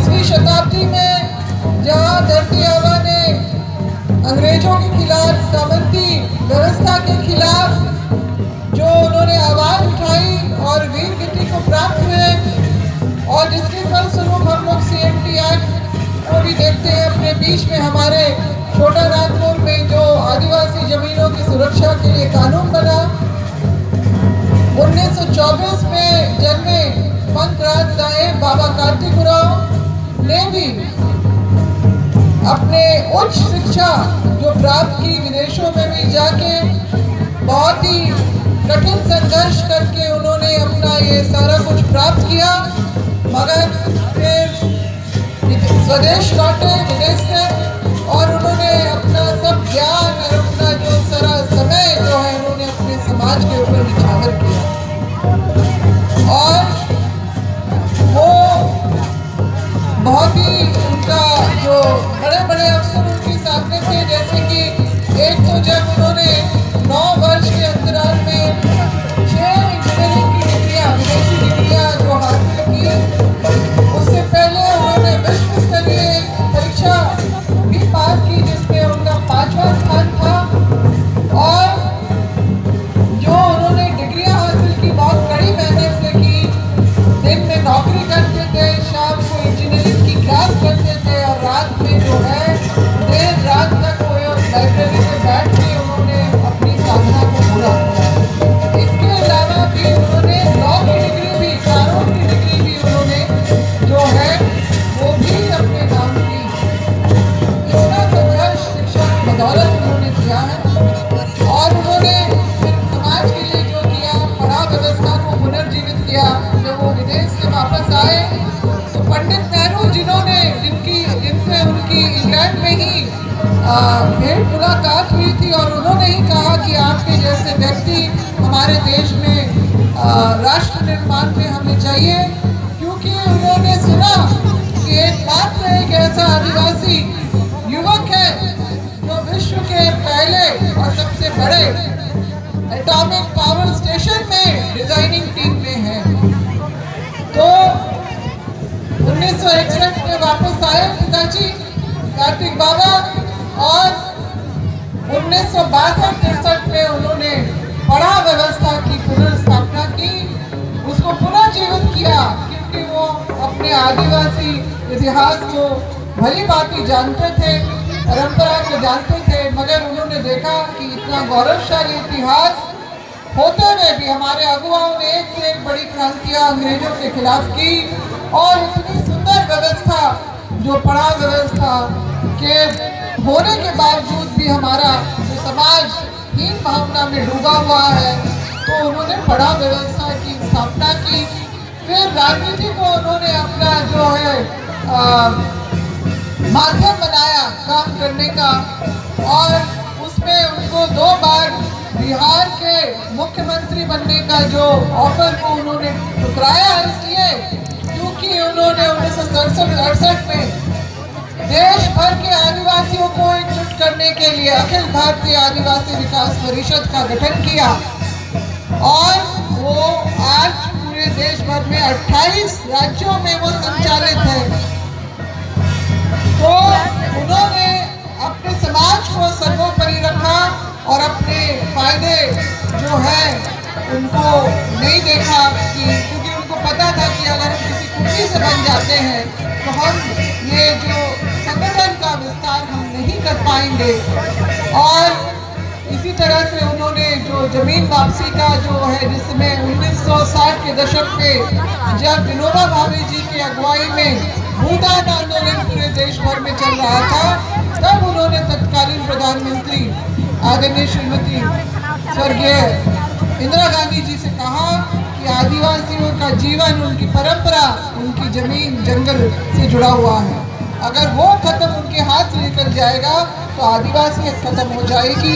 20वीं शताब्दी में जहाँ धरती आबा ने अंग्रेजों के खिलाफ, सामंती व्यवस्था के खिलाफ जो उन्होंने आवाज उठाई और वीर गति को प्राप्त हुए, और जिसके फलस्वरूप हम लोग CMT एक्ट को भी देखते हैं अपने बीच में। हमारे छोटा नागपुर में जो आदिवासी जमीनों की सुरक्षा के लिए कानून बना, 1924 में जन्मे पंत राज साहेब बाबा कार्तिकराव ने भी अपने उच्च शिक्षा जो प्राप्त की, विदेशों में भी जाके बहुत ही कठिन संघर्ष करके उन्होंने अपना ये सारा कुछ प्राप्त किया, मगर फिर स्वदेश लौटे विदेश से, और उन्होंने अपना सब ज्ञान और अपना जो सारा समय जो है उन्होंने अपने समाज के ऊपर निछावर किया। और वो बहुत ही उनका जो बड़े बड़े अफसर उनके सामने थे, जैसे कि एक तो जब उन्होंने 9 वर्ष के अंतराल में 6 इंजीनियरिंग की डिग्रियां, विदेशी डिग्रियां जो हासिल की, उससे पहले उन्होंने विश्व स्तरीय परीक्षा भी पास की जिसमें उनका 5वां स्थान था। और जो उन्होंने डिग्रियां हासिल की बहुत कड़ी मेहनत से की, दिन में नौकरी करते थे, शाम को इंजीनियरिंग की क्लास करते थे, और रात में जो है देर रात तक वो लाइब्रेरी में बैठ के उन्होंने अपनी साधना को पूरा किया। इसके अलावा भी उन्होंने लॉ की डिग्री भी, कानून की डिग्री भी उन्होंने जो है वो भी अपने नाम की। इतना संघर्ष शिक्षा की बदौलत उन्होंने किया है। और उन्होंने फिर समाज के लिए जो किया, पढ़ाव व्यवस्था को पुनर्जीवित किया। जब वो विदेश से वापस आए तो पंडित नेहरू जिनसे उनकी इंग्लैंड में ही भेंट मुलाकात हुई थी, और उन्होंने ही कहा कि आपके जैसे व्यक्ति हमारे देश में राष्ट्र निर्माण में हमें चाहिए, क्योंकि उन्होंने सुना कि एकमात्र एक ऐसा आदिवासी युवक है जो विश्व के पहले और सबसे बड़े एटॉमिक पावर स्टेशन में डिजाइनिंग टीम में है। तो 1961 में वापस आए पिताजी कार्तिक बाबा, और 1962-63 में उन्होंने पढ़ाव व्यवस्था की पुनर्स्थापना की, उसको पुनर्जीवित किया, क्योंकि वो अपने आदिवासी इतिहास को भली भांति जानते थे, परंपरा को जानते थे, मगर उन्होंने देखा कि इतना गौरवशाली इतिहास होते हुए भी हमारे अगुवाओं ने एक से एक बड़ी क्रांतियां अंग्रेजों के खिलाफ की, और इतनी सुंदर व्यवस्था जो पढ़ाव व्यवस्था के होने के बावजूद भी हमारा जो समाज हीन भावना में डूबा हुआ है, तो उन्होंने पढ़ाव व्यवस्था की स्थापना की। फिर राजनीति को उन्होंने अपना जो है माध्यम बनाया काम करने का, और उसमें उनको 2 बार बिहार के मुख्यमंत्री बनने का जो ऑफर को उन्होंने ठुकराया, इसलिए क्योंकि उन्होंने 1967-68 में देश भर के आदिवासियों को एकजुट करने के लिए अखिल भारतीय आदिवासी विकास परिषद का गठन किया, और वो आज पूरे देश भर में 28 राज्यों में वो संचालित है। तो उन्होंने अपने समाज को सर्वोपरि रखा, और अपने फायदे जो है उनको नहीं देखा, क्योंकि उनको पता था कि अगर हम किसी कुर्सी से बन जाते हैं तो हम ये जो संगठन का विस्तार हम नहीं कर पाएंगे। और इसी तरह से उन्होंने जो जमीन वापसी का जो है, जिसमें 1960 के दशक में जब विनोबा भावे जी की अगुवाई में भूदान आंदोलन पूरे देश भर में चल रहा था, तब उन्होंने तत्कालीन प्रधानमंत्री आदरणीय श्रीमती स्वर्गीय इंदिरा गांधी जी से कहा कि आदिवासियों का जीवन, उनकी परंपरा, उनकी जमीन जंगल से जुड़ा हुआ है, अगर वो खत्म उनके हाथ से निकल जाएगा तो आदिवासियत खत्म हो जाएगी।